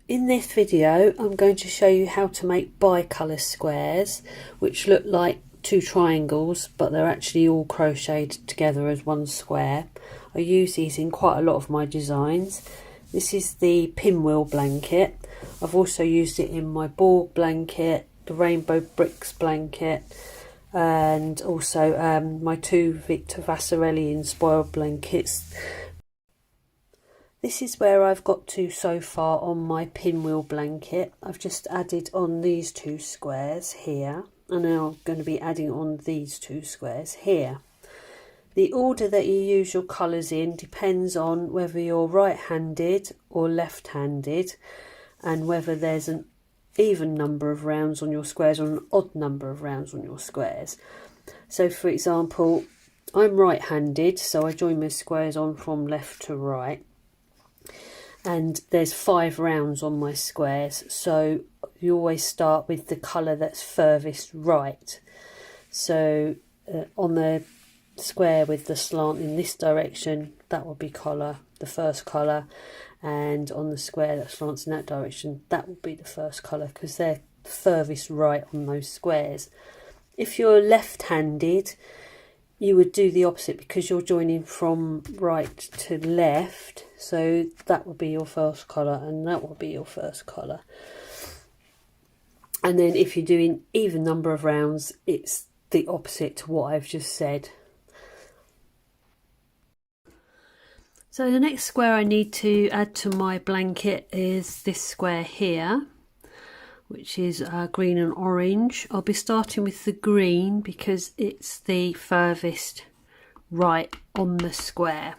In this video I'm going to show you how to make bi-colour squares which look like two triangles but they're actually all crocheted together as one square. I use these in quite a lot of my designs. This is the Pinwheel blanket. I've also used it in my Borg blanket, the Rainbow Bricks blanket, and also my two Victor Vasarely inspired blankets. This is where I've got to so far on my Pinwheel blanket. I've just added on these two squares here, and now I'm going to be adding on these two squares here. The order that you use your colours in depends on whether you're right-handed or left-handed, and whether there's an even number of rounds on your squares or an odd number of rounds on your squares. So for example, I'm right-handed, so I join my squares on from left to right. And there's 5 rounds on my squares, so you always start with the colour that's furthest right. So on the square with the slant in this direction, that will be the first colour, and on the square that slants in that direction, that will be the first colour, because they're furthest right on those squares. If you're left-handed, you would do the opposite, because you're joining from right to left, so that will be your first colour and that will be your first colour. And then if you're doing even number of rounds, it's the opposite to what I've just said. So the next square I need to add to my blanket is this square here, which is green and orange. I'll be starting with the green because it's the furthest right on the square.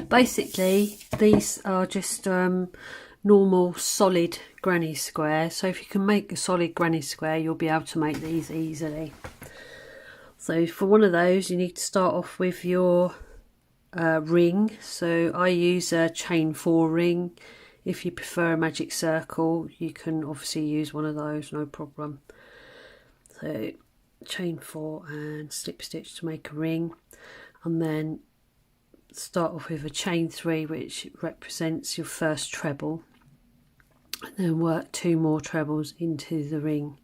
Basically, these are just normal solid granny squares. So if you can make a solid granny square, you'll be able to make these easily. So for one of those, you need to start off with your ring. So I use a chain 4 ring. If you prefer a magic circle, you can obviously use one of those, no problem. So chain 4 and slip stitch to make a ring, and then start off with a chain 3, which represents your first treble, and then work 2 more trebles into the ring.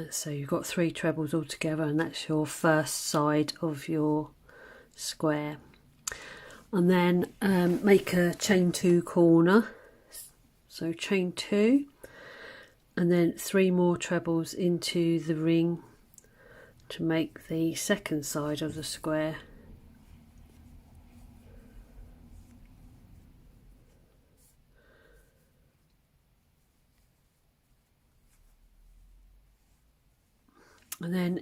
So you've got 3 trebles altogether, and that's your first side of your square. And then make a chain 2 corner, so chain 2, and then 3 more trebles into the ring to make the second side of the square. And then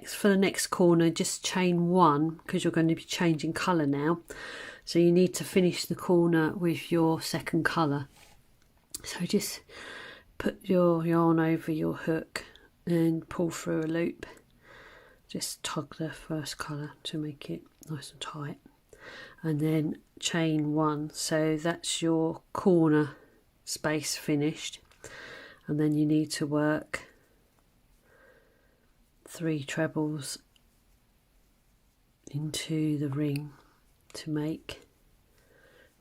for the next corner, just chain 1, because you're going to be changing colour now. So you need to finish the corner with your second colour. So just put your yarn over your hook and pull through a loop. Just tug the first colour to make it nice and tight. And then chain 1. So that's your corner space finished. And then you need to work 3 trebles into the ring to make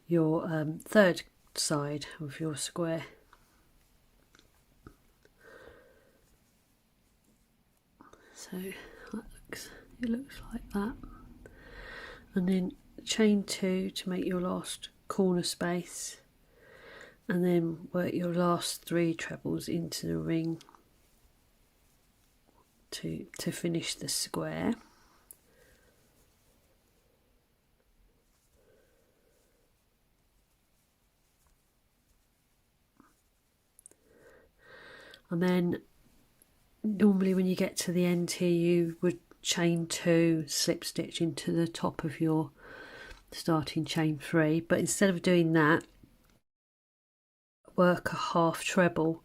your third side of your square. So it looks like that, and then chain 2 to make your last corner space, and then work your last 3 trebles into the ring to finish the square. And then normally when you get to the end here, you would chain 2, slip stitch into the top of your starting chain 3, but instead of doing that, work a half treble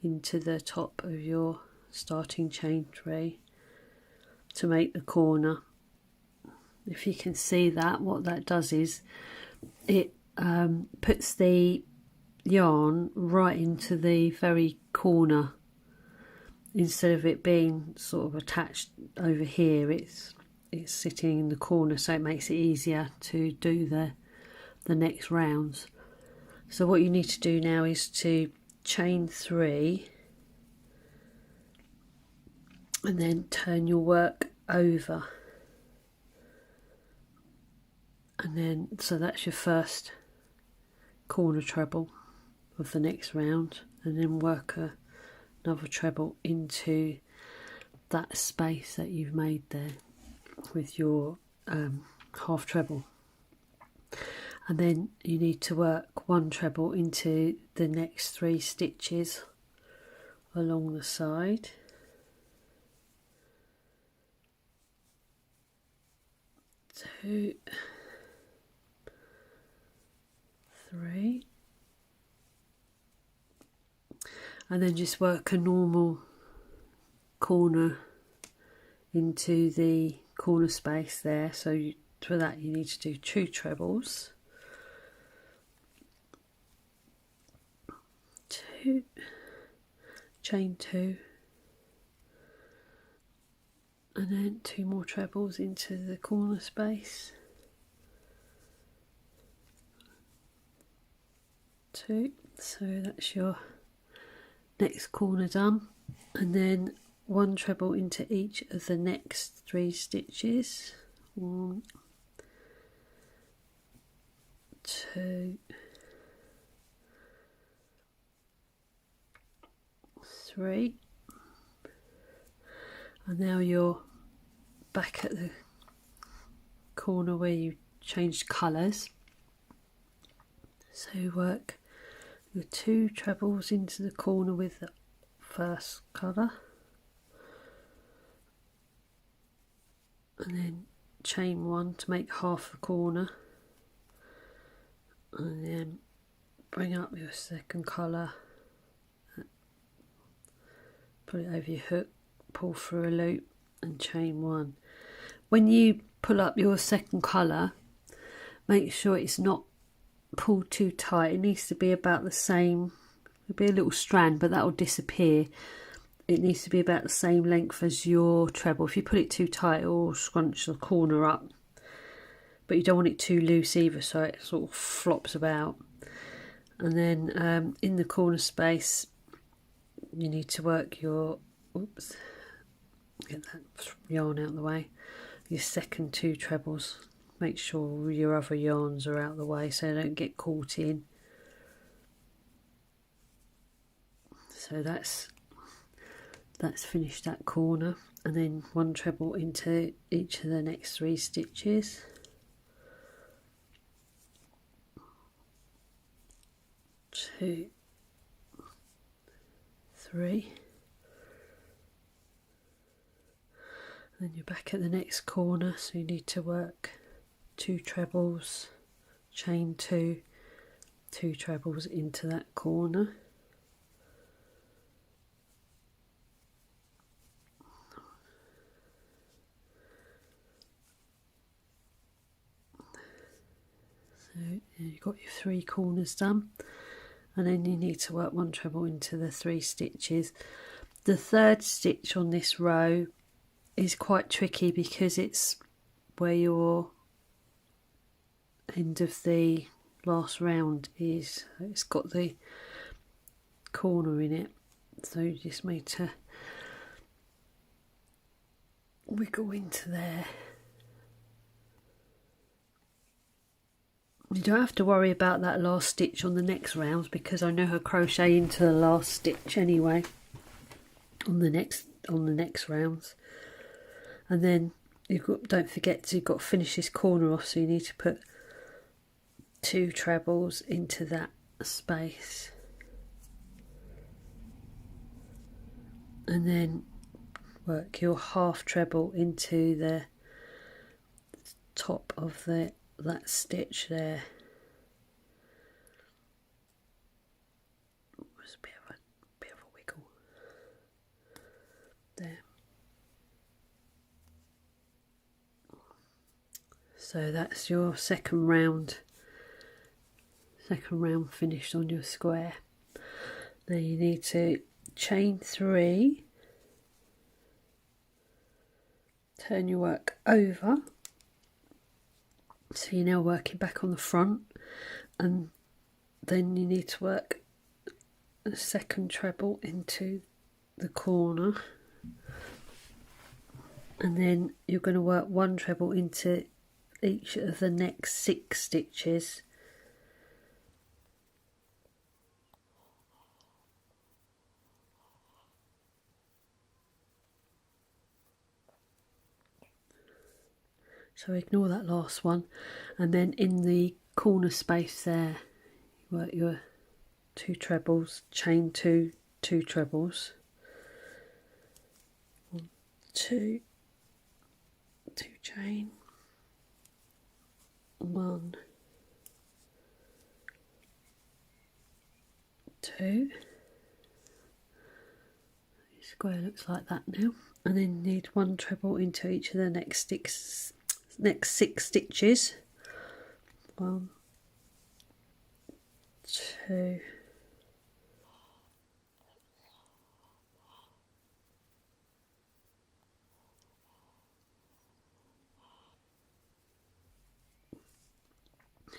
into the top of your starting chain 3 to make the corner. If you can see that, what that does is it puts the yarn right into the very corner. Instead of it being sort of attached over here, it's sitting in the corner, so it makes it easier to do the next rounds. So what you need to do now is to chain 3 and then turn your work over, and then so that's your first corner treble of the next round, and then work another treble into that space that you've made there with your half treble, and then you need to work 1 treble into the next 3 stitches along the side. 2, 3, and then just work a normal corner into the corner space there. So for that you need to do 2 trebles, 2, chain 2, and then 2 more trebles into the corner space, 2, so that's your next corner done, and then 1 treble into each of the next 3 stitches, 1, 2, 3, and now you're back at the corner where you changed colours. So work your 2 trebles into the corner with the first colour, and then chain 1 to make half the corner, and then bring up your second colour, put it over your hook, pull through a loop and chain 1. When you pull up your second colour, make sure it's not pulled too tight. It needs to be about the same. It'll be a little strand, but that will disappear. It needs to be about the same length as your treble. If you put it too tight, it will scrunch the corner up, but you don't want it too loose either, so it sort of flops about. And then in the corner space you need to work your, oops, get that yarn out of the way, your second 2 trebles. Make sure your other yarns are out of the way so they don't get caught in. So that's finished that corner, and then 1 treble into each of the next 3 stitches, 2, 3, and then you're back at the next corner, so you need to work 2 trebles, chain 2, 2 trebles into that corner, so you've got your 3 corners done, and then you need to work 1 treble into the 3 stitches. The 3rd stitch on this row is quite tricky because it's where your end of the last round is. It's got the corner in it, so you just need to wiggle into there. You don't have to worry about that last stitch on the next rounds because I know how to crochet into the last stitch anyway on the next rounds. And then don't forget you've got to finish this corner off, so you need to put 2 trebles into that space, and then work your half treble into the top of that stitch there. Just a bit of a wiggle there. So that's your second round finished on your square. Now you need to chain 3, turn your work over, so you're now working back on the front, and then you need to work a second treble into the corner, and then you're going to work one treble into each of the next 6 stitches. So ignore that last one, and then in the corner space there, work your 2 trebles, chain 2 trebles, 1, 2, 2 chain, 1, 2. The square looks like that now, and then you need 1 treble into each of the next 6 stitches. 1, 2,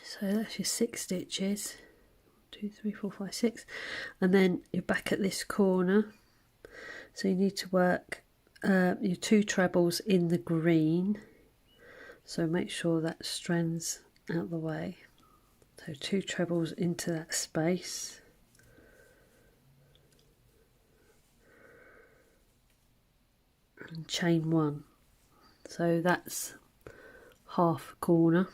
'So that's your 6 stitches. 2, 3, 4, 5, 6, and then you're back at this corner. So you need to work your 2 trebles in the green. So make sure that strand's out the way. So 2 trebles into that space. And chain 1. So that's half a corner.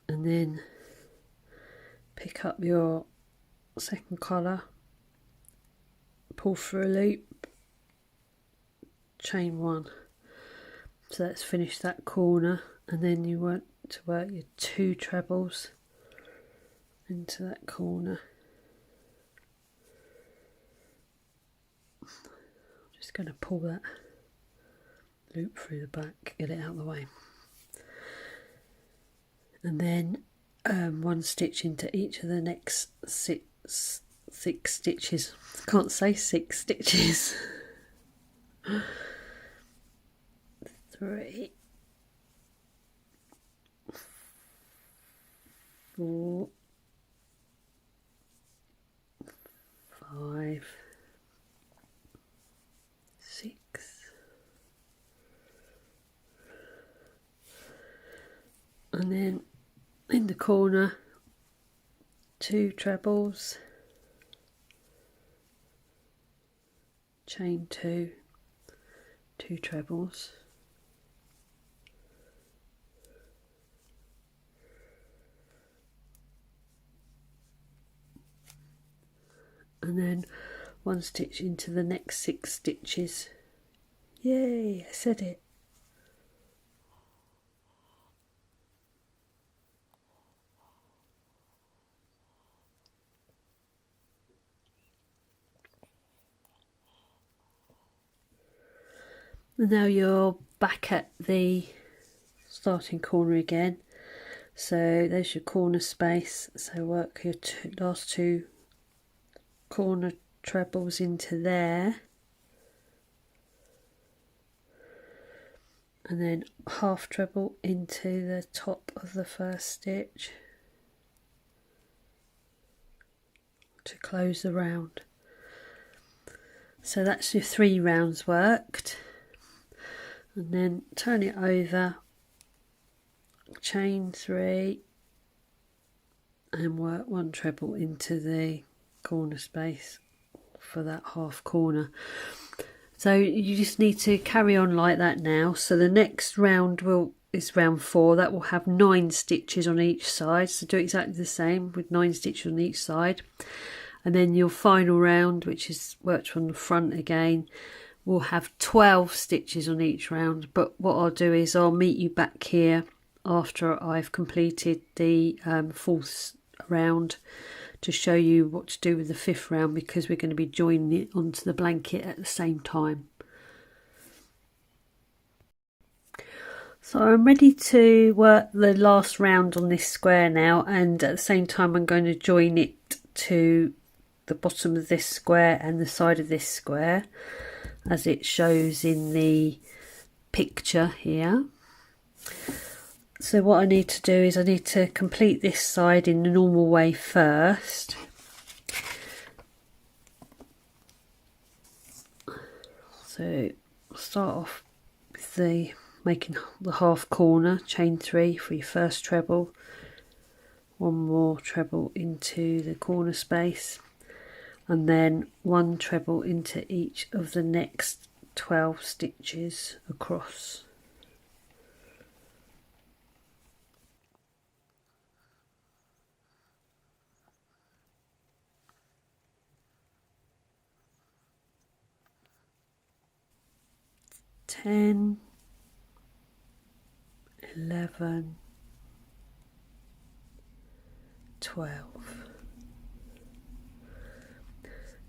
And then pick up your second colour, pull through a loop, chain 1. So let's finish that corner, and then you want to work your 2 trebles into that corner. I'm just going to pull that loop through the back, get it out of the way, and then 1 stitch into each of the next 6 stitches. I can't say 6 stitches. 3, 4, 5, 6, and then in the corner 2 trebles, chain 2, 2 trebles, and then 1 stitch into the next 6 stitches. Yay, I said it. And now you're back at the starting corner again. So there's your corner space. So work your last 2 corner trebles into there, and then half treble into the top of the first stitch to close the round. So that's your 3 rounds worked, and then turn it over, chain 3, and work 1 treble into the corner space for that half corner. So you just need to carry on like that now. So the next round is round 4. That will have 9 stitches on each side. So do exactly the same with 9 stitches on each side. And then your final round, which is worked from the front again, will have 12 stitches on each round. But what I'll do is I'll meet you back here after I've completed the 4th round to show you what to do with the 5th round, because we're going to be joining it onto the blanket at the same time. So I'm ready to work the last round on this square now, and at the same time I'm going to join it to the bottom of this square and the side of this square as it shows in the picture here. So what I need to do is I need to complete this side in the normal way first. So I'll start off with making the half corner, chain 3 for your first treble, one more treble into the corner space, and then 1 treble into each of the next 12 stitches across. Ten, 11, 12.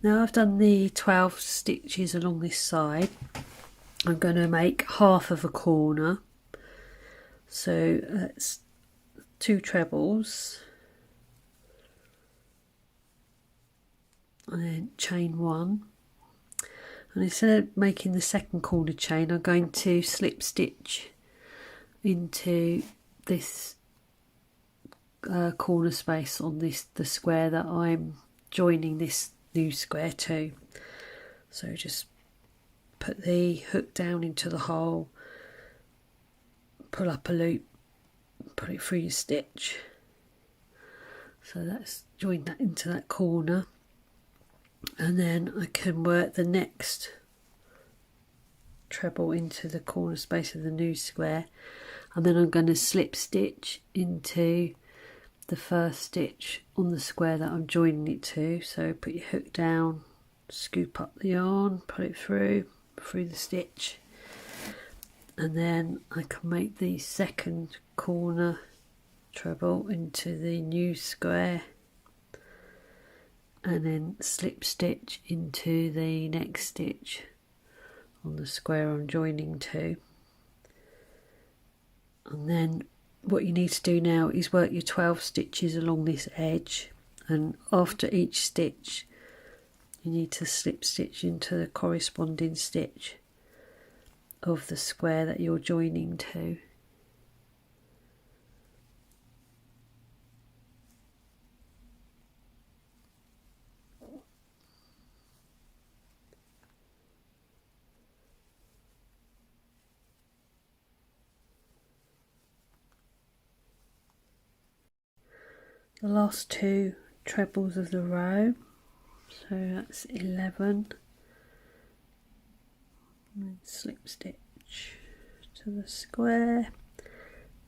Now I've done the 12 stitches along this side. I'm going to make half of a corner, so that's 2 trebles and then chain 1, and instead of making the second corner chain, I'm going to slip stitch into this corner space on the square that I'm joining this new square to. So just put the hook down into the hole, pull up a loop, put it through your stitch. So that's join that into that corner, and then I can work the next treble into the corner space of the new square, and then I'm going to slip stitch into the first stitch on the square that I'm joining it to. So put your hook down, scoop up the yarn, put it through the stitch, and then I can make the second corner treble into the new square, and then slip stitch into the next stitch on the square I'm joining to. And then what you need to do now is work your 12 stitches along this edge, and after each stitch you need to slip stitch into the corresponding stitch of the square that you're joining to. The last 2 trebles of the row, so that's 11, and slip stitch to the square,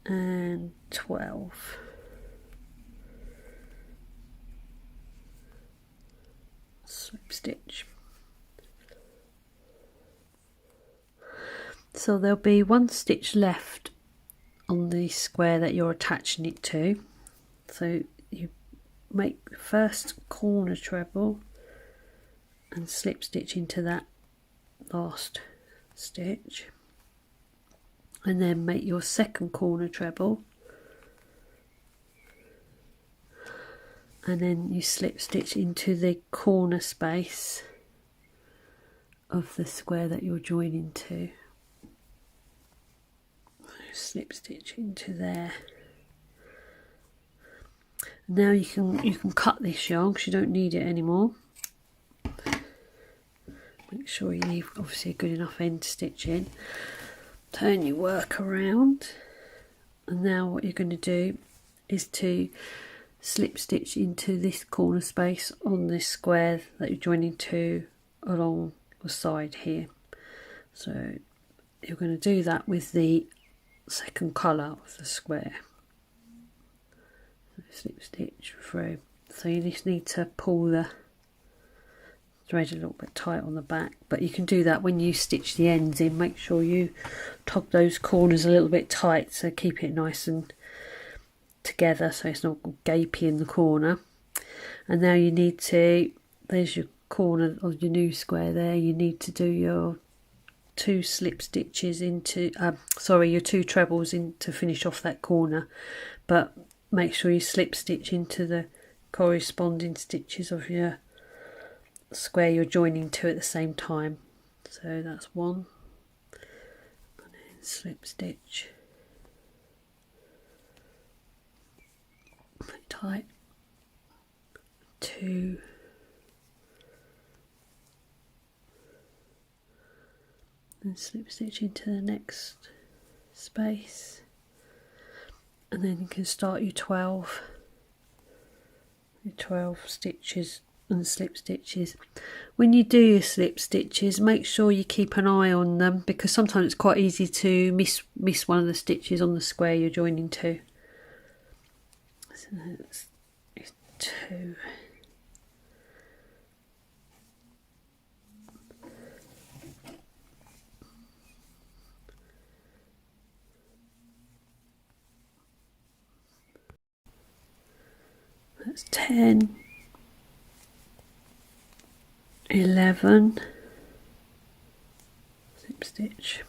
and 12. Slip stitch. So there'll be 1 stitch left on the square that you're attaching it to. So you make the first corner treble and slip stitch into that last stitch, and then make your second corner treble, and then you slip stitch into the corner space of the square that you're joining to. Slip stitch into there. Now you can cut this yarn because you don't need it anymore. Make sure you leave obviously a good enough end to stitch in. Turn your work around, and now what you're going to do is to slip stitch into this corner space on this square that you're joining to along the side here. So you're going to do that with the second colour of the square. Slip stitch through. So you just need to pull the thread a little bit tight on the back, but you can do that when you stitch the ends in. Make sure you tug those corners a little bit tight, so keep it nice and together so it's not gapey in the corner. And now you need to, there's your corner of your new square there, you need to do your 2 slip stitches into your 2 trebles in to finish off that corner, but make sure you slip stitch into the corresponding stitches of your square you're joining to at the same time. So that's 1, and then slip stitch tight, 2, and slip stitch into the next space, and then you can start your 12 stitches and slip stitches. When you do your slip stitches, make sure you keep an eye on them, because sometimes it's quite easy to miss one of the stitches on the square you're joining to. So that's 2. That's 10, 11, slip stitch,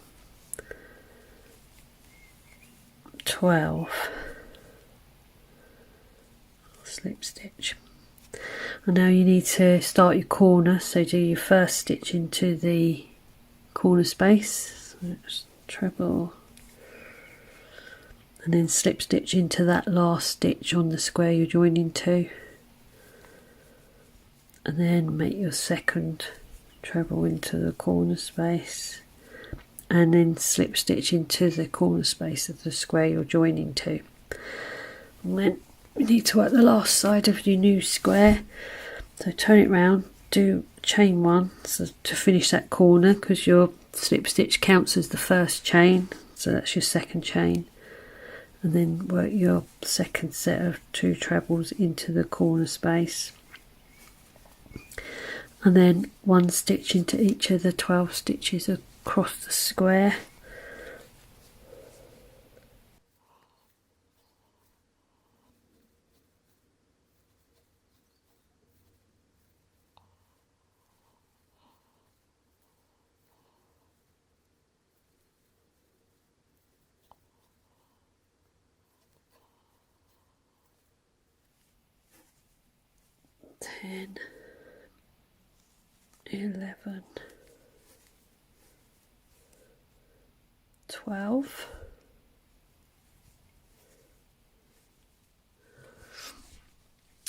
12, slip stitch. And now you need to start your corner, so do your first stitch into the corner space, so it's treble, and then slip stitch into that last stitch on the square you're joining to, and then make your second treble into the corner space, and then slip stitch into the corner space of the square you're joining to. And then you need to work the last side of your new square, so turn it round, do chain 1 so to finish that corner, because your slip stitch counts as the first chain, so that's your second chain, and then work your second set of 2 trebles into the corner space, and then 1 stitch into each of the 12 stitches across the square. Ten, 11, 12,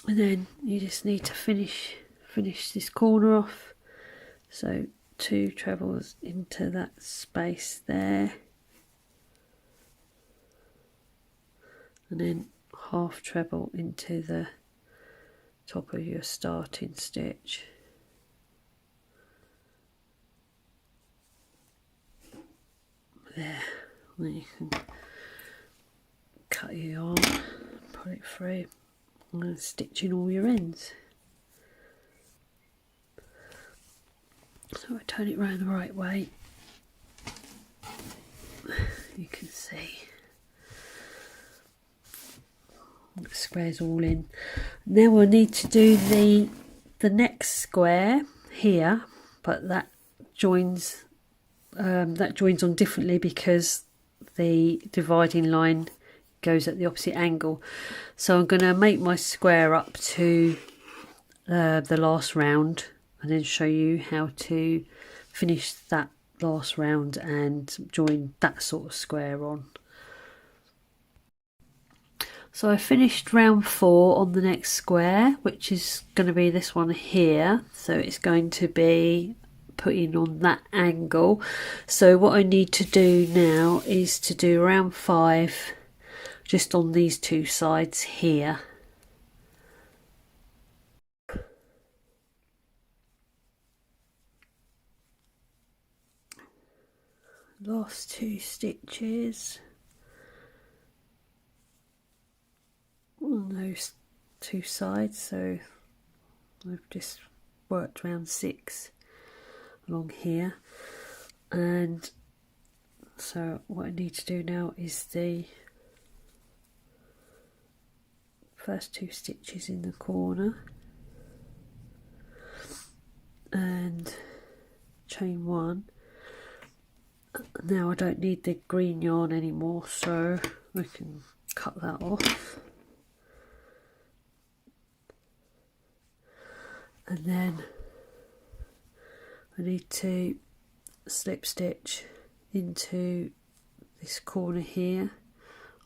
and then you just need to finish this corner off, so 2 trebles into that space there, and then half treble into the top of your starting stitch. There, and then you can cut your yarn, pull it through, and stitch in all your ends. So I turn it round the right way, you can see the square's all in. Now we'll need to do the next square here, but that joins on differently because the dividing line goes at the opposite angle. So I'm going to make my square up to the last round, and then show you how to finish that last round and join that sort of square on. So I finished round 4 on the next square, which is going to be this one here. So it's going to be putting on that angle. So what I need to do now is to do round 5 just on these 2 sides here. Last 2 stitches on those 2 sides, so I've just worked round 6 along here, and so what I need to do now is the first 2 stitches in the corner and chain 1. Now I don't need the green yarn anymore, so we can cut that off. And then I need to slip stitch into this corner here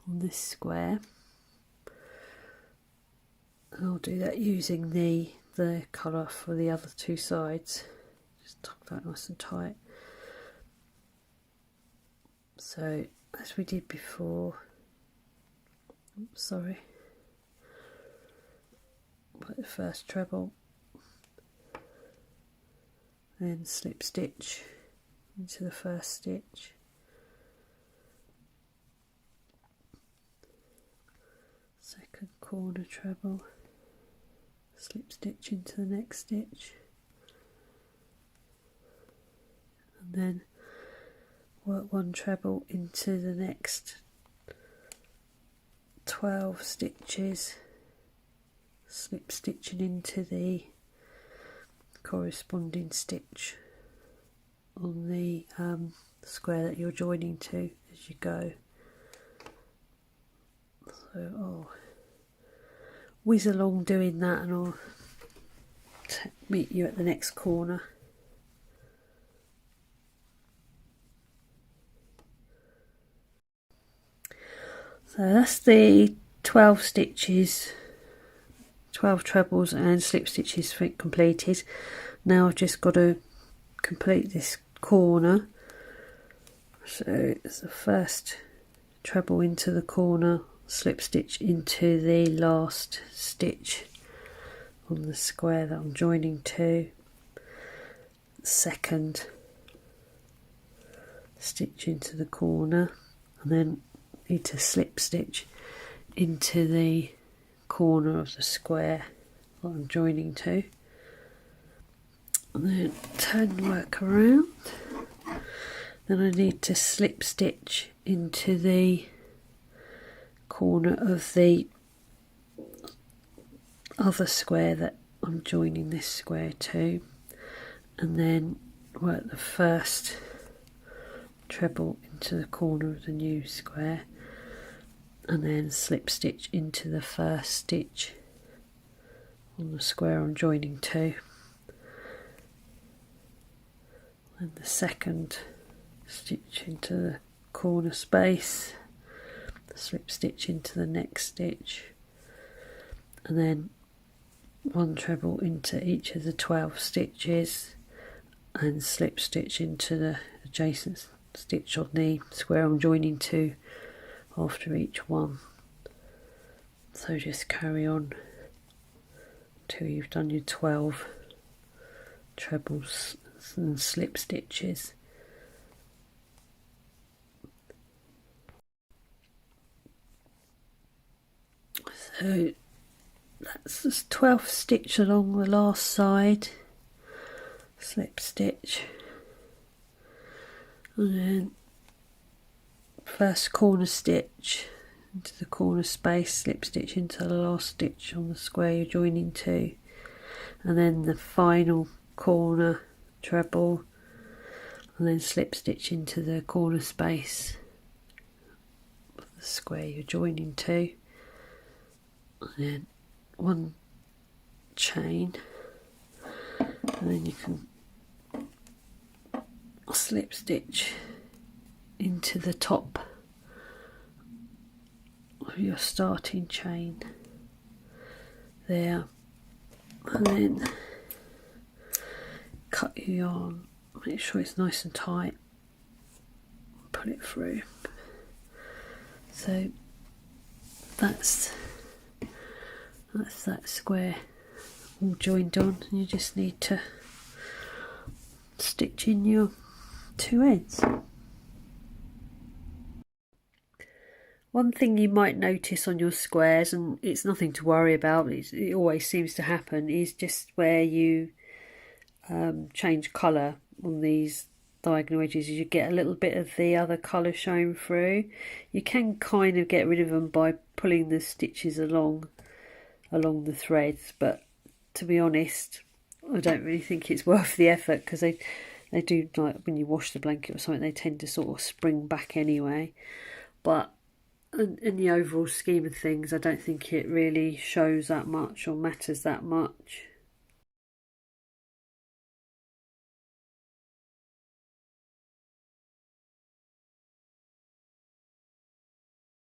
on this square, And I'll do that using the colour for the other two sides. Just tuck that nice and tight. So as we did before, oops, sorry, put the first treble, then slip stitch into the first stitch, second corner treble, slip stitch into the next stitch, and then work one treble into the next 12 stitches, slip stitching into the corresponding stitch on the square that you're joining to as you go. So I'll whiz along doing that, and I'll meet you at the next corner. So that's the 12 stitches, 12 trebles and slip stitches completed. Now I've just got to complete this corner. So it's the first treble into the corner, slip stitch into the last stitch on the square that I'm joining to, second stitch into the corner, and then need to slip stitch into the corner of the square that I'm joining to, and then turn work around. Then I need to slip stitch into the corner of the other square that I'm joining this square to, and then work the first treble into the corner of the new square, and then slip stitch into the first stitch on the square I'm joining to, and the second stitch into the corner space, slip stitch into the next stitch, and then one treble into each of the 12 stitches and slip stitch into the adjacent stitch on the square I'm joining to after each one. So just carry on till you've done your 12 trebles and slip stitches. So that's the 12th stitch along the last side, slip stitch, and then first corner stitch into the corner space, slip stitch into the last stitch on the square you're joining to, and then the final corner treble, and then slip stitch into the corner space of the square you're joining to, and then one chain, and then you can slip stitch into the top of your starting chain there, and then cut your yarn, make sure it's nice and tight, pull it through. So that's that square all joined on, and you just need to stitch in your two ends. One thing you might notice on your squares, and it's nothing to worry about, it always seems to happen, is just where you change colour on these diagonal edges, you get a little bit of the other colour showing through. You can kind of get rid of them by pulling the stitches along the threads, but to be honest, I don't really think it's worth the effort, because they do, like when you wash the blanket or something, they tend to sort of spring back anyway. But in the overall scheme of things, I don't think it really shows that much or matters that much.